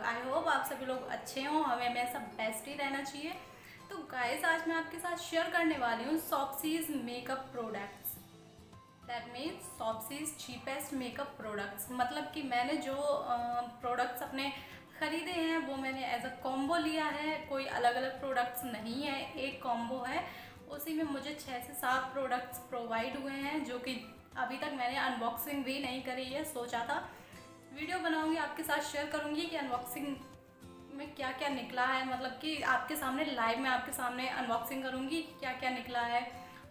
I hope आप सभी लोग अच्छे हों, हमें हमेशा बेस्ट ही रहना चाहिए। तो गाइस आज मैं आपके साथ शेयर करने वाली हूँ Shopsy's makeup products. That means Shopsy's cheapest makeup products. मतलब कि मैंने जो प्रोडक्ट्स अपने ख़रीदे हैं वो मैंने एज अ कॉम्बो लिया है, कोई अलग अलग प्रोडक्ट्स नहीं है, एक कॉम्बो है। उसी में मुझे 6 से 7 प्रोडक्ट्स प्रोवाइड हुए हैं जो कि अभी तक मैंने अनबॉक्सिंग भी नहीं करी है। सोचा था वीडियो बनाऊंगी, आपके साथ शेयर करूंगी कि अनबॉक्सिंग में क्या क्या निकला है। मतलब कि आपके सामने लाइव में आपके सामने अनबॉक्सिंग करूंगी क्या क्या निकला है,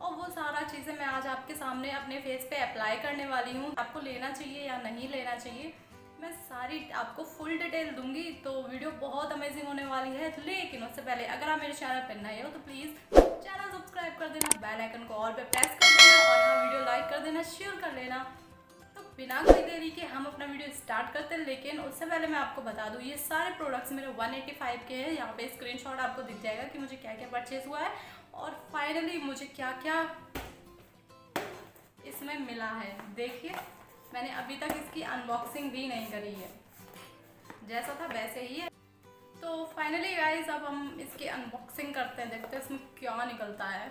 और वो सारा चीज़ें मैं आज आपके सामने अपने फेस पे अप्लाई करने वाली हूँ। आपको लेना चाहिए या नहीं लेना चाहिए, मैं सारी आपको फुल डिटेल दूंगी। तो वीडियो बहुत अमेजिंग होने वाली है। लेकिन उससे पहले अगर आप मेरे चैनल पर नए हो तो प्लीज़ चैनल सब्सक्राइब कर देना, बेल आइकन को ऑल पे प्रेस कर देना, और हाँ वीडियो लाइक कर देना, शेयर कर लेना। तो बिना कोई देरी के हम अपना वीडियो स्टार्ट करते हैं। लेकिन उससे पहले मैं आपको बता दूँ, ये सारे प्रोडक्ट्स मेरे 185 के हैं। यहाँ पे स्क्रीनशॉट आपको दिख जाएगा कि मुझे क्या क्या परचेज हुआ है और फाइनली मुझे क्या क्या इसमें मिला है। देखिए, मैंने अभी तक इसकी अनबॉक्सिंग भी नहीं करी है, जैसा था वैसे ही है। तो फाइनली गाइस अब हम इसकी अनबॉक्सिंग करते हैं, देखते हैं इसमें क्या निकलता है।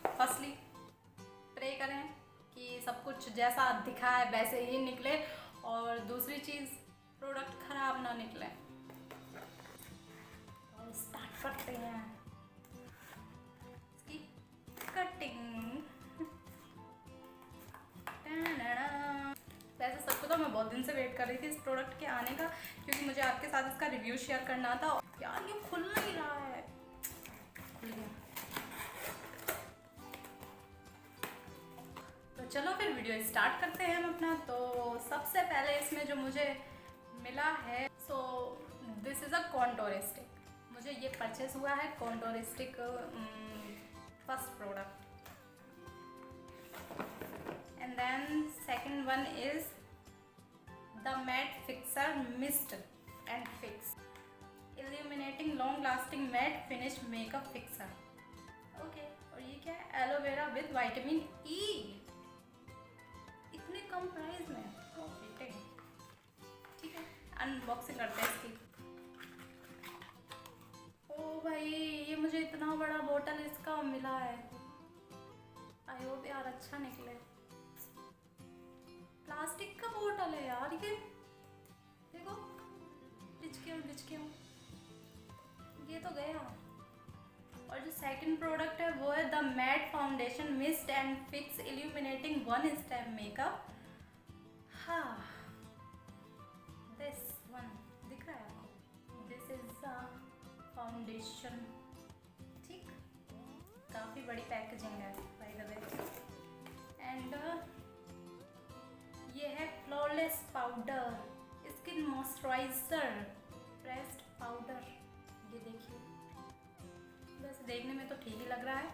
फर्स्टली प्रे करें कि सब कुछ जैसा दिखा है वैसे ही निकले, और दूसरी चीज़ प्रोडक्ट खराब ना निकले। तो स्टार्ट करते हैं इसकी कटिंग। वैसे सबको तो मैं बहुत दिन से वेट कर रही थी इस प्रोडक्ट के आने का, क्योंकि मुझे आपके साथ इसका रिव्यू शेयर करना था। यार ये खुल नहीं रहा है। तो चलो फिर वीडियो स्टार्ट करते हैं हम अपना। तो सबसे पहले इसमें जो मुझे मिला है, so this is a contour stick. मुझे ये परचेस हुआ है contour stick, first product. And then second one is the matte fixer mist and fix illuminating long lasting matte finish makeup fixer। Okay, और ये क्या है? एलोवेरा विद विटामिन ई, इतने कम price में। ठीक है, अनबॉक्सिंग करते हैं इसकी। ओ भाई, ये मुझे इतना बड़ा बोतल इसका मिला है। आई होप यार अच्छा निकले। प्लास्टिक का बोतल है यार ये, देखो बिच के ये तो गया। और जो सेकंड प्रोडक्ट है वो है the matte foundation mist and fix illuminating one step makeup. हाँ, दिस वन दिख रहा है आपको? This is the foundation. ठीक, काफ़ी बड़ी पैकेजिंग है बाय द वे। एंड ये है flawless powder skin moisturiser pressed powder. ये देखिए, वैसे देखने में तो ठीक ही लग रहा है।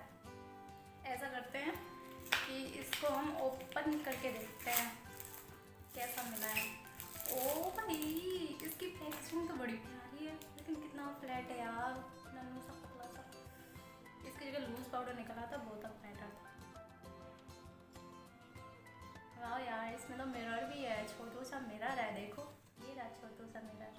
ऐसा करते हैं कि इसको हम ओपन करके देखते हैं कैसा मिला है। ओ भाई, इसकी पैकेजिंग तो बड़ी प्यारी है, लेकिन कितना फ्लैट है यार, नन्नू सा पतला सा। इसकी जगह लूज पाउडर निकला था, बहुत बेटर। वाह यार, इसमें तो मिरर भी है, छोटू सा मिरर है। देखो ये रहा छोटू सा मिरर।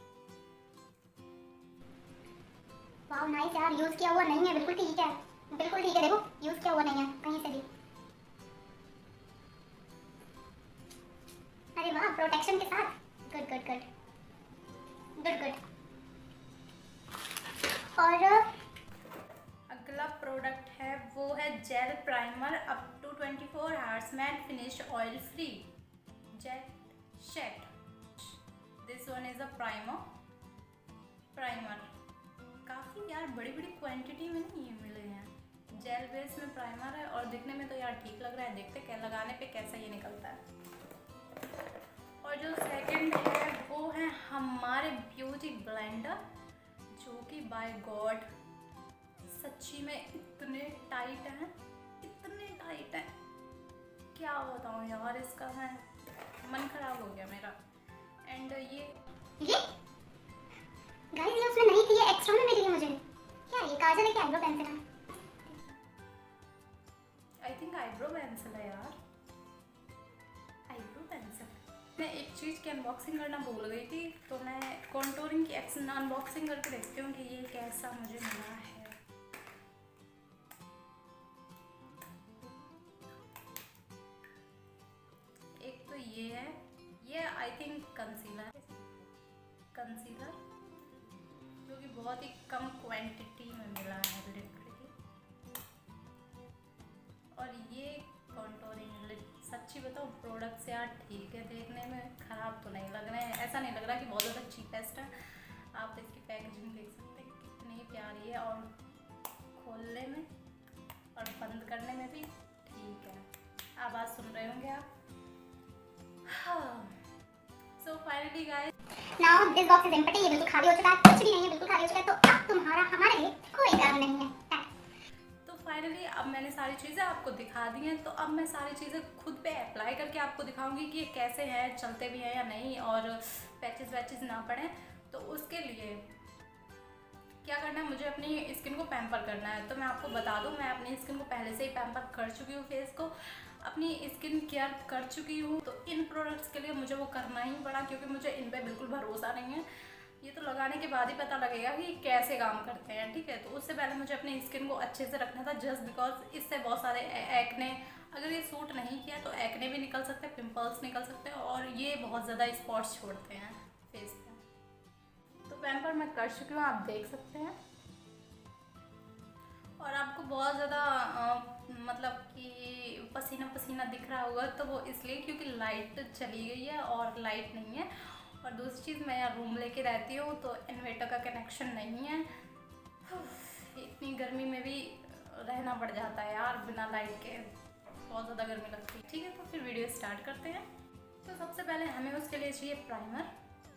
वाह नाइस यार, यूज किया हुआ नहीं है, बिल्कुल ठीक है, बिल्कुल ठीक है। देखो यूज किया हुआ नहीं है कहीं से भी। अरे वाह, प्रोटेक्शन के साथ। Good good good good good. और अगला प्रोडक्ट है वो है gel primer up to 24 hours matte finish oil free जेट शेट। This one is a primer. काफ़ी यार बड़ी बड़ी क्वांटिटी में नहीं मिले हैं। जेल बेस में प्राइमर है और दिखने में तो यार ठीक लग रहा है। देखते क्या लगाने पे कैसा ये निकलता है। और जो सेकंड है वो है हमारे ब्यूटी ब्लेंडर, जो कि बाय गॉड सच्ची में इतने टाइट हैं, क्या बताऊँ यार, इसका मैं मन खराब हो गया मेरा। एंड ये गाइस ये उसमें नहीं थी, ये एक्स्ट्रा में मिली है मुझे। क्या ये काजल है कि आईब्रो पेंसिल है? आई थिंक आईब्रो पेंसिल है यार, आईब्रो पेंसिल। मैं एक चीज़ की अनबॉक्सिंग करना भूल गई थी, तो मैं कॉन्टूरिंग की अनबॉक्सिंग करके देखती हूँ कि ये कैसा मुझे मिला है। एक तो ये है, ये आई थिंक कंसीलर जो कि बहुत ही कम क्वांटिटी में मिला है लिटरली। और ये कॉन्टूरिंग लिप, सच्ची बताओ प्रोडक्ट से यार ठीक है, देखने में ख़राब तो नहीं लग रहे हैं, ऐसा नहीं लग रहा कि बहुत ज़्यादा चीपेस्ट है। आप इसकी पैकेजिंग देख सकते हैं कितनी प्यारी है, और खोलने में और बंद करने में भी ठीक है। आवाज़ सुन रहे होंगे आप। So finally guys, now this box is empty, ये बिल्कुल खाली हो चुका है, कुछ भी नहीं है, बिल्कुल खाली हो चुका है। तो अब तुम्हारा हमारे लिए कोई काम नहीं है। तो फाइनली अब मैंने सारी चीज़ें आपको दिखा दी हैं, तो अब मैं सारी चीज़ें खुद पे अप्लाई करके आपको दिखाऊंगी कि ये कैसे हैं, चलते भी हैं या नहीं, और पैचेस वैचेस ना पड़े। तो उसके लिए क्या करना है, मुझे अपनी स्किन को पैम्पर करना है। तो मैं आपको बता दूं, मैं अपनी स्किन को पहले से ही पैम्पर कर चुकी हूँ, फेस को अपनी स्किन केयर कर चुकी हूँ। तो इन प्रोडक्ट्स के लिए मुझे वो करना ही पड़ा, क्योंकि मुझे इन पे बिल्कुल भरोसा नहीं है। ये तो लगाने के बाद ही पता लगेगा कि कैसे काम करते हैं, ठीक है। तो उससे पहले मुझे अपनी स्किन को अच्छे से रखना था, जस्ट बिकॉज इससे बहुत सारे एक्ने, अगर ये सूट नहीं किया तो एक्ने भी निकल सकते हैं, पिंपल्स निकल सकते हैं, और ये बहुत ज़्यादा स्पॉट्स छोड़ते हैं फेस पे। तो पैम्पर मैं कर चुकी हूँ, आप देख सकते हैं। और आपको बहुत ज़्यादा मतलब कि पसीना पसीना दिख रहा होगा, तो वो इसलिए क्योंकि लाइट चली गई है और लाइट नहीं है। और दूसरी चीज़, मैं यहाँ रूम लेके रहती हूँ, तो इन्वर्टर का कनेक्शन नहीं है। इतनी गर्मी में भी रहना पड़ जाता है यार बिना लाइट के, बहुत ज़्यादा गर्मी लगती है। ठीक है, तो फिर वीडियो स्टार्ट करते हैं। तो सबसे पहले हमें उसके लिए चाहिए प्राइमर।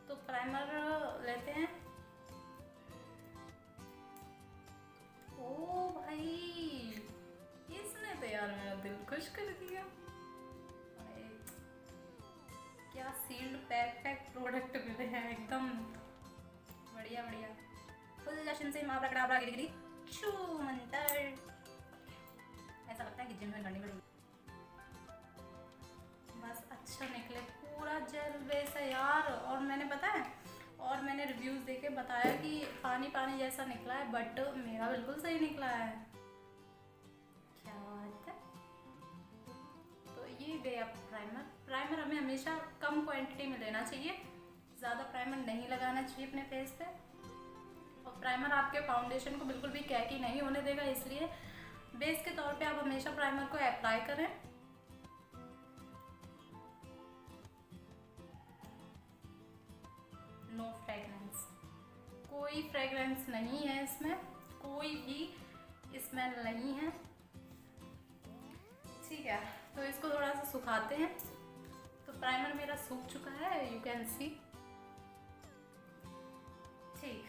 तो प्राइमर लेते हैं। ओ भाई, इसने तो यार मेरा दिल खुश कर दिया। क्या सील्ड पैक प्रोडक्ट मिले हैं, एकदम बढ़िया बढ़िया। फुल जश्न से मावरा कड़ावरा गिरी गिरी छू मंतर, ऐसा लगता है कि जिम में करनी पड़ेगी। बस अच्छा निकले, पूरा जेल बेस है यार। और मैंने पता है, और मैंने रिव्यूज़ देके बताया कि पानी पानी जैसा निकला है, बट मेरा बिल्कुल सही निकला है। क्या बात है। तो ये गया प्राइमर। प्राइमर हमें हमेशा कम क्वांटिटी में लेना चाहिए, ज़्यादा प्राइमर नहीं लगाना चाहिए अपने फेस पे। और प्राइमर आपके फाउंडेशन को बिल्कुल भी कैकी नहीं होने देगा, इसलिए बेस के तौर पे आप हमेशा प्राइमर को अप्लाई करें। नो फ्रेगरेंस, कोई फ्रेगरेंस नहीं है इसमें, कोई भी स्मेल नहीं है, ठीक है। तो इसको थोड़ा सा सुखाते हैं। तो प्राइमर मेरा सूख चुका है, यू कैन सी, ठीक।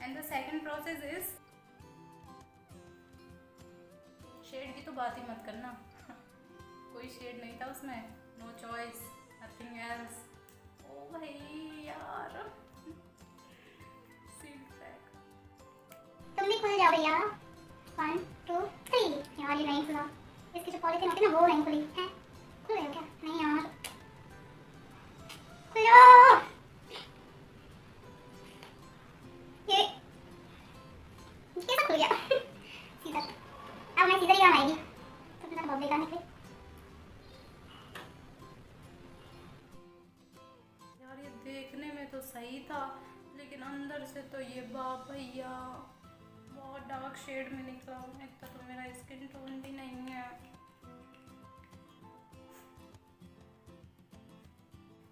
And the second process is, shade की तो बात ही मत करना, कोई शेड नहीं था उसमें, नो चॉइस, नथिंग एल्स। ओ भाई यार, सील्ड पैक। तुम भी खुल जाओ भैया। 1 2 3। यार ये नहीं खुला, इसकी जो पॉलिथीन होती है ना वो नहीं खुली है। खुल गया क्या? नहीं यार, खुलो। ये कैसा खुल गया? सीधा, अब मैं सीधा ही काम आएगी। तो फिर बहुत बेकार निकले यार। ये देखने में तो सही था, लेकिन अंदर से तो ये बाप भैया बहुत डार्क शेड में निकला। इतना तो मेरा स्किन टोन भी नहीं है।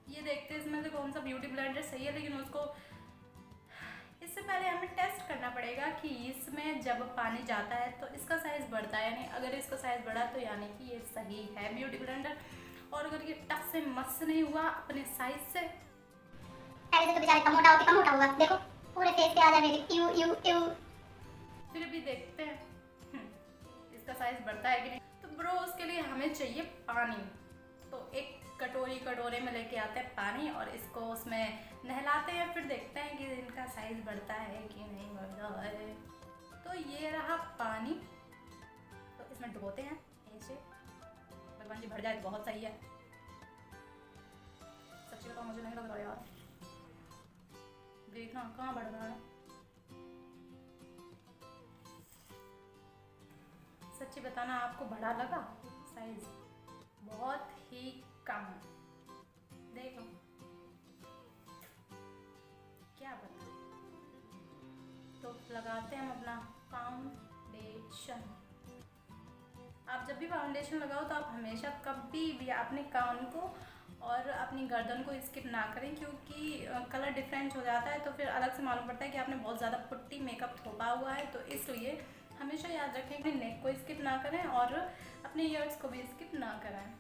ये देखते हैं इसमें से कौन सा ब्यूटी ब्लेंडर सही है, लेकिन उसको इससे पहले हमें टेस्ट करना पड़ेगा कि इसमें जब पानी जाता है तो इसका साइज़ बढ़ता है, यानी अगर इसका साइज़ बढ़ा तो यानी कि ये सही है ब्यूटी ब्लेंडर। और अगर ये टस से मस नहीं हुआ अपने साइज से, पहले से तो बेचारे कम मोटा हुआ, देखो पूरे फेस पे आ जाए मेरे। You you you. फिर भी देखते हैं इसका साइज बढ़ता है कि नहीं। तो ब्रो उसके लिए हमें चाहिए पानी। तो एक कटोरे में लेके आते हैं पानी, और इसको उसमें नहलाते हैं, फिर देखते हैं कि इनका साइज बढ़ता है कि नहीं बढ़ता है। तो ये रहा पानी, तो इसमें डुबोते हैं ऐसे, भगवान जी भर जाए तो बहुत सही है। देखना कहाँ बढ़ रहा है। सच्ची बताना, आपको बड़ा लगा साइज? बहुत ही कम। देखो क्या बता। तो लगाते हैं हम अपना फाउंडेशन। आप जब भी फाउंडेशन लगाओ तो आप हमेशा कभी भी अपने कान को और अपनी गर्दन को स्किप ना करें, क्योंकि कलर डिफरेंट हो जाता है तो फिर अलग से मालूम पड़ता है कि आपने बहुत ज़्यादा पुट्टी मेकअप थोपा हुआ है। तो इसलिए हमेशा याद रखें कि नेक को स्किप ना करें और अपने ईयर्स को भी स्किप ना कराएं।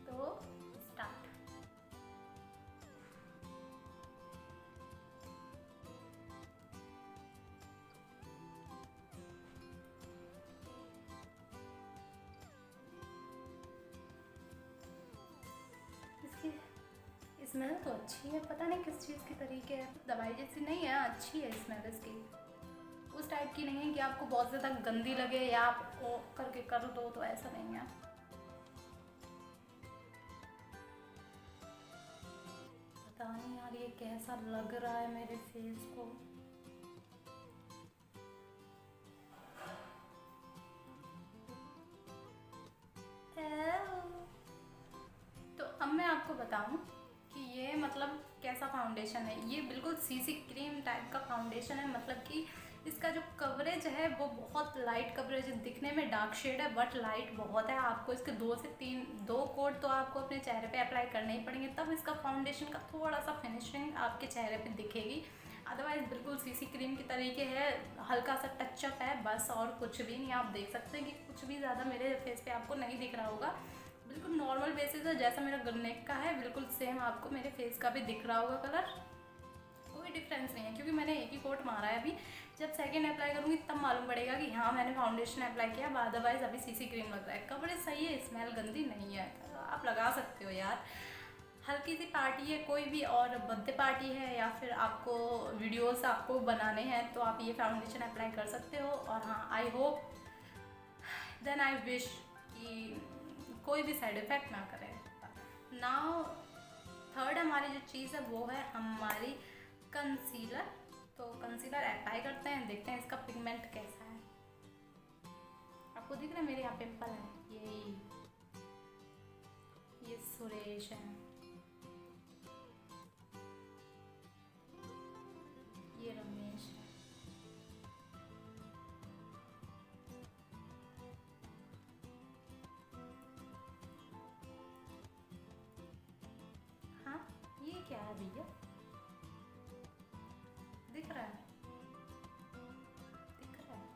तो स्टार्ट। इसकी स्मेल तो अच्छी है, पता नहीं किस चीज़ की तरीके है, दवाई जैसी नहीं है, अच्छी है स्मेल इसकी। उस टाइप की नहीं है कि आपको बहुत ज़्यादा गंदी लगे या आप वो करके कर दो, तो ऐसा नहीं है। पता नहीं यार ये कैसा लग रहा है मेरे फेस को। तो अब मैं आपको बताऊं कि ये मतलब कैसा फाउंडेशन है। ये बिल्कुल सीसी क्रीम टाइप का फाउंडेशन है, मतलब कि इसका जो कवरेज है वो बहुत लाइट कवरेज है। दिखने में डार्क शेड है बट लाइट बहुत है। आपको इसके 2 से 2 कोट तो आपको अपने चेहरे पे अप्लाई करने ही पड़ेंगे, तब इसका फाउंडेशन का थोड़ा सा फिनिशिंग आपके चेहरे पे दिखेगी। अदरवाइज बिल्कुल सीसी क्रीम की तरीके है, हल्का सा टचअप है बस, और कुछ भी नहीं। आप देख सकते हैं कि कुछ भी ज़्यादा मेरे फेस पे आपको नहीं दिख रहा होगा। बिल्कुल नॉर्मल बेसिस है, जैसा मेरा नेक का है बिल्कुल सेम आपको मेरे फेस का भी दिख रहा होगा कलर। कोई डिफरेंस नहीं है क्योंकि मैंने एक ही कोट मारा है। अभी जब सेकेंड अप्लाई करूँगी तब मालूम पड़ेगा कि हाँ मैंने फाउंडेशन अप्लाई किया, अदरवाइज अभी सीसी क्रीम लग रहा है। कवरेज सही है, स्मेल गंदी नहीं है, आप लगा सकते हो यार। हल्की सी पार्टी है कोई भी, और बर्थडे पार्टी है या फिर आपको वीडियोस आपको बनाने हैं तो आप ये फाउंडेशन अप्लाई कर सकते हो। और हाँ, I hope then I wish कि कोई भी साइड इफ़ेक्ट ना करे। नाउ थर्ड हमारी जो चीज़ है वो है हमारी कंसीलर। तो कंसीलर अप्लाई करते हैं, देखते हैं इसका पिगमेंट कैसा है। आपको दिख रहा है मेरे यहाँ पिंपल है, ये सुरेश है, ये रमेश है। हाँ ये क्या है भैया, दिख रहा है? दिख रहा है?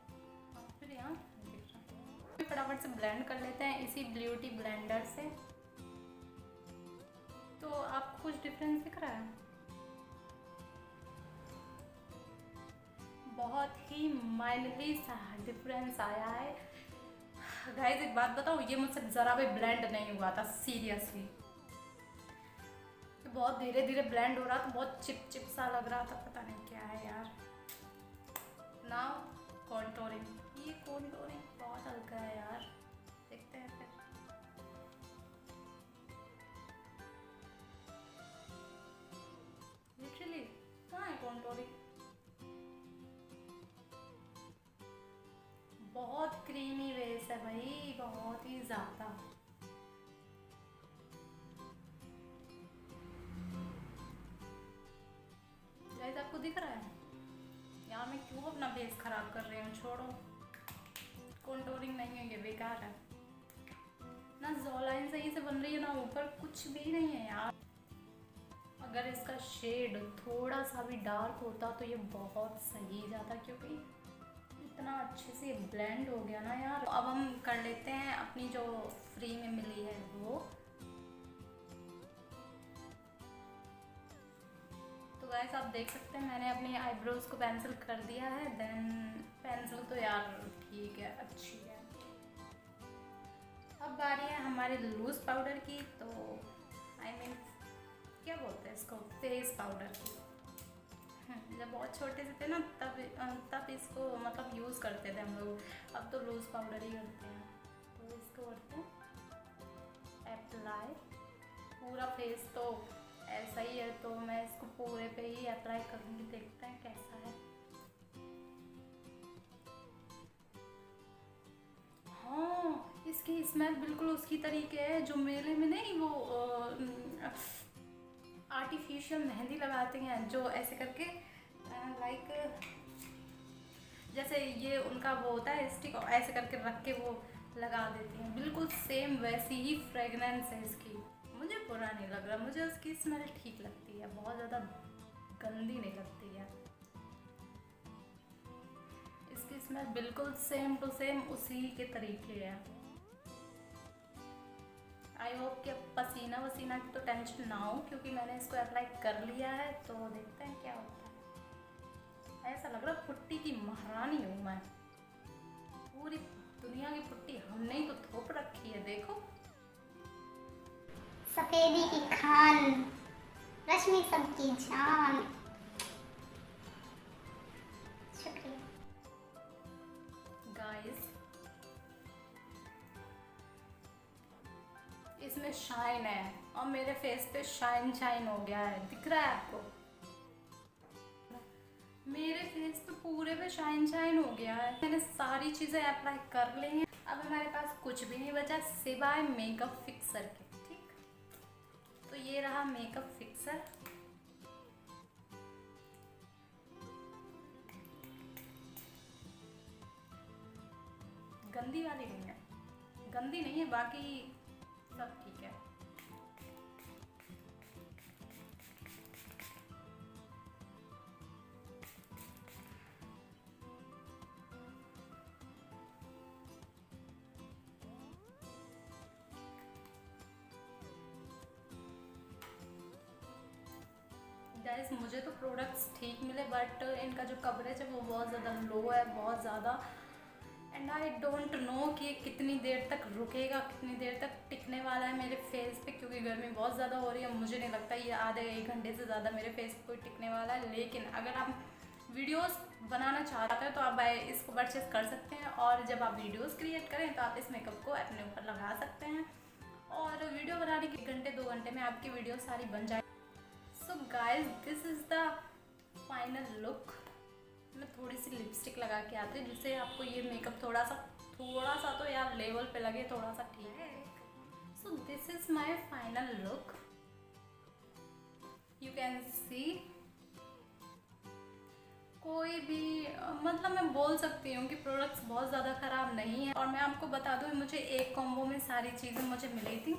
हाँ, फिर यहाँ दिख रहा है। फटाफट से ब्लेंड कर लेते हैं इसी ब्यूटी ब्लेंडर से। तो आपको कुछ डिफरेंस दिख रहा है? बहुत ही माइनरली सा डिफरेंस आया है। गाइस एक बात बताओ, ये मुझसे ज़रा भी ब्लेंड नहीं हुआ था सीरियसली। बहुत धीरे धीरे ब्लेंड हो रहा था, बहुत चिप सा लग रहा था, पता नहीं क्या है यार। नाउ कॉन्टोरिंग, ये कॉन्टोरिंग बहुत हल्का है यार, देखते हैं फिर। लिटरली कहाँ है कॉन्टोरिंग? बहुत क्रीमी बेस है भाई, बहुत ही ज़्यादा। गाइस आपको दिख रहा है यार, मैं क्यों अपना बेस खराब कर रही हूँ, छोड़ो। कॉन्टोरिंग नहीं है, ये बेकार है ना। जॉ लाइन सही से बन रही है ना, ऊपर कुछ भी नहीं है यार। अगर इसका शेड थोड़ा सा भी डार्क होता तो ये बहुत सही जाता, क्योंकि इतना अच्छे से ब्लेंड हो गया ना यार। अब हम कर लेते हैं अपनी जो फ्री में मिली है वो। तो गाइस आप देख सकते हैं मैंने अपनी आईब्रोज को पेंसिल कर दिया है। देन पेंसिल तो यार ठीक है, अच्छी है। अब बारी है हमारे लूज पाउडर की, तो आई मीन क्या बोलते हैं इसको, फेस पाउडर की। जब बहुत छोटे से थे ना तब इसको मतलब यूज़ करते थे हम लोग। अब तो लूज पाउडर ही करते हैं। तो इसको करते हैं अप्लाई पूरा फेस, तो ऐसा ही है, तो मैं इसको पूरे पे ही अप्लाई करूँगी, देखते हैं कैसा है। हाँ, इसकी स्मेल बिल्कुल उसकी तरीके है जो मेले में नहीं वो आर्टिफिशियल मेहंदी लगाते हैं, जो ऐसे करके लाइक जैसे ये उनका वो होता है स्टिक, ऐसे करके रख के वो लगा देती हैं, बिल्कुल सेम वैसी ही फ्रेगनेंस है इसकी। मुझे बुरा नहीं लग रहा, मुझे उसकी स्मेल ठीक लगती है, बहुत ज़्यादा गंदी नहीं लगती है। इसकी स्मेल बिल्कुल सेम टू सेम उसी के तरीके है। आई होप कि पसीना वसीना की तो टेंशन ना हो, क्योंकि मैंने इसको अप्लाई कर लिया है, तो देखते हैं क्या होता है। ऐसा लग रहा पुट्टी की महारानी हूँ मैं, पूरी दुनिया की पुट्टी हमने ही तो थोप रखी है। देखो, सफेदी की खान, रश्मि सबकी जान। शुक्रिया गाइस, इसमें शाइन है और मेरे फेस पे शाइन हो गया है, दिख रहा है आपको? मेरे फेस पे पूरे पे शाइन हो गया है। मैंने सारी चीज़ें अप्लाई कर ली हैं, अब हमारे पास कुछ भी नहीं बचा सिवाय मेकअप फिक्सर के। ठीक, तो ये रहा मेकअप फिक्सर। गंदी वाली नहीं है, गंदी नहीं है, बाकी सब ठीक है। गाइस, मुझे तो प्रोडक्ट्स ठीक मिले, बट इनका जो कवरेज है वो बहुत ज़्यादा लो है, बहुत ज़्यादा। एंड आई डोंट नो कि ये कितनी देर तक रुकेगा, कितनी देर तक टिकने वाला है मेरे फेस पे, क्योंकि गर्मी बहुत ज़्यादा हो रही है। मुझे नहीं लगता ये आधे 1 घंटे से ज़्यादा मेरे फेस पे कोई टिकने वाला है। लेकिन अगर आप वीडियोस बनाना चाहते हैं तो आप इसको परचेस कर सकते हैं, और जब आप वीडियोस क्रिएट करें तो आप इस मेकअप को अपने ऊपर लगा सकते हैं, और वीडियो बनाने के 1 घंटे 2 घंटे में आपकी वीडियो सारी बन जाए। So guys, this is the final look. मैं थोड़ी सी लिपस्टिक लगा के आती हूँ जिससे आपको ये मेकअप थोड़ा सा तो यार लेवल पे लगे, थोड़ा सा ठीक है। So this is my final look, you can सी। कोई भी मतलब मैं बोल सकती हूँ कि प्रोडक्ट्स बहुत ज़्यादा ख़राब नहीं है। और मैं आपको बता दूँ, मुझे एक कॉम्बो में सारी चीज़ें मुझे मिली थी।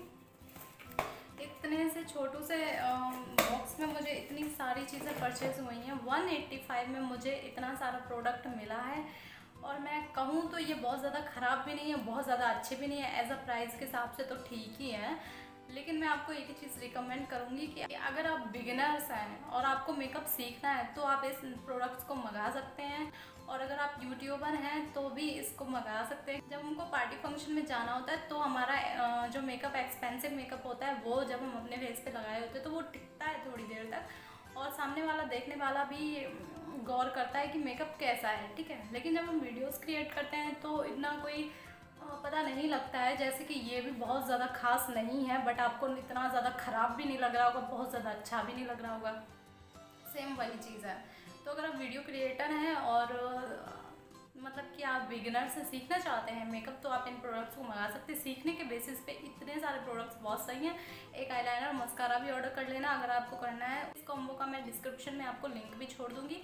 इतने से छोटू से बॉक्स में मुझे इतनी सारी चीज़ें परचेज हुई हैं। 185 में मुझे इतना सारा प्रोडक्ट मिला है, और मैं कहूँ तो ये बहुत ज़्यादा ख़राब भी नहीं है, बहुत ज़्यादा अच्छे भी नहीं है। एज अ प्राइस के हिसाब से तो ठीक ही है। लेकिन मैं आपको एक ही चीज़ रिकमेंड करूँगी कि अगर आप बिगिनर्स हैं और आपको मेकअप सीखना है तो आप इस प्रोडक्ट्स को मंगा सकते हैं, और अगर आप यूट्यूबर हैं तो भी इसको मंगा सकते हैं। जब हमको पार्टी फंक्शन में जाना होता है तो हमारा जो मेकअप एक्सपेंसिव मेकअप होता है वो जब हम अपने फेस पे लगाए होते हैं तो वो टिकता है थोड़ी देर तक, और सामने वाला देखने वाला भी गौर करता है कि मेकअप कैसा है, ठीक है। लेकिन जब हम वीडियोस क्रिएट करते हैं तो इतना कोई पता नहीं लगता है। जैसे कि ये भी बहुत ज़्यादा खास नहीं है, बट आपको इतना ज़्यादा ख़राब भी नहीं लग रहा होगा, बहुत ज़्यादा अच्छा भी नहीं लग रहा होगा, सेम वही चीज़ है। तो अगर आप वीडियो क्रिएटर हैं और मतलब कि आप बिगिनर से सीखना चाहते हैं मेकअप, तो आप इन प्रोडक्ट्स को मंगा सकते हैं। सीखने के बेसिस पे इतने सारे प्रोडक्ट्स बहुत सही हैं। एक आईलाइनर मस्कारा भी ऑर्डर कर लेना अगर आपको करना है। इस कॉम्बो का मैं डिस्क्रिप्शन में आपको लिंक भी छोड़ दूँगी,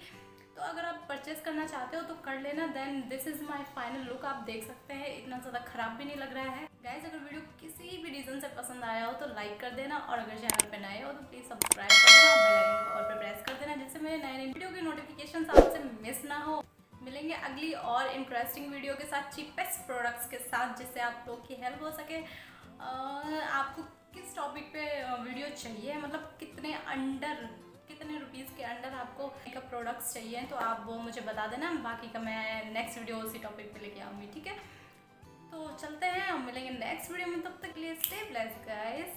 तो अगर आप परचेस करना चाहते हो तो कर लेना। Then this is my final look, आप देख सकते हैं इतना ज़्यादा ख़राब भी नहीं लग रहा है। गाइस, अगर वीडियो किसी भी रीज़न से पसंद आया हो तो लाइक कर देना, और अगर चैनल पे नए हो तो प्लीज़ सब्सक्राइब कर देना और बेल आइकन को ऑल पे प्रेस कर देना, जिससे मेरे नए वीडियो की नोटिफिकेशन आपसे मिस ना हो। मिलेंगे अगली और इंटरेस्टिंग वीडियो के साथ, चीपेस्ट प्रोडक्ट्स के साथ, जिससे आप लोग की हेल्प हो सके। आपको किस टॉपिक पे वीडियो चाहिए, मतलब कितने रुपीज़ के अंडर आपको मेकअप प्रोडक्ट्स चाहिए, तो आप वो मुझे बता देना। बाकी का मैं नेक्स्ट वीडियो उसी टॉपिक पे लेके आऊँगी, ठीक है। तो चलते हैं, हम मिलेंगे नेक्स्ट वीडियो में, तब तक के लिए स्टे ब्लेस्ड गाइस।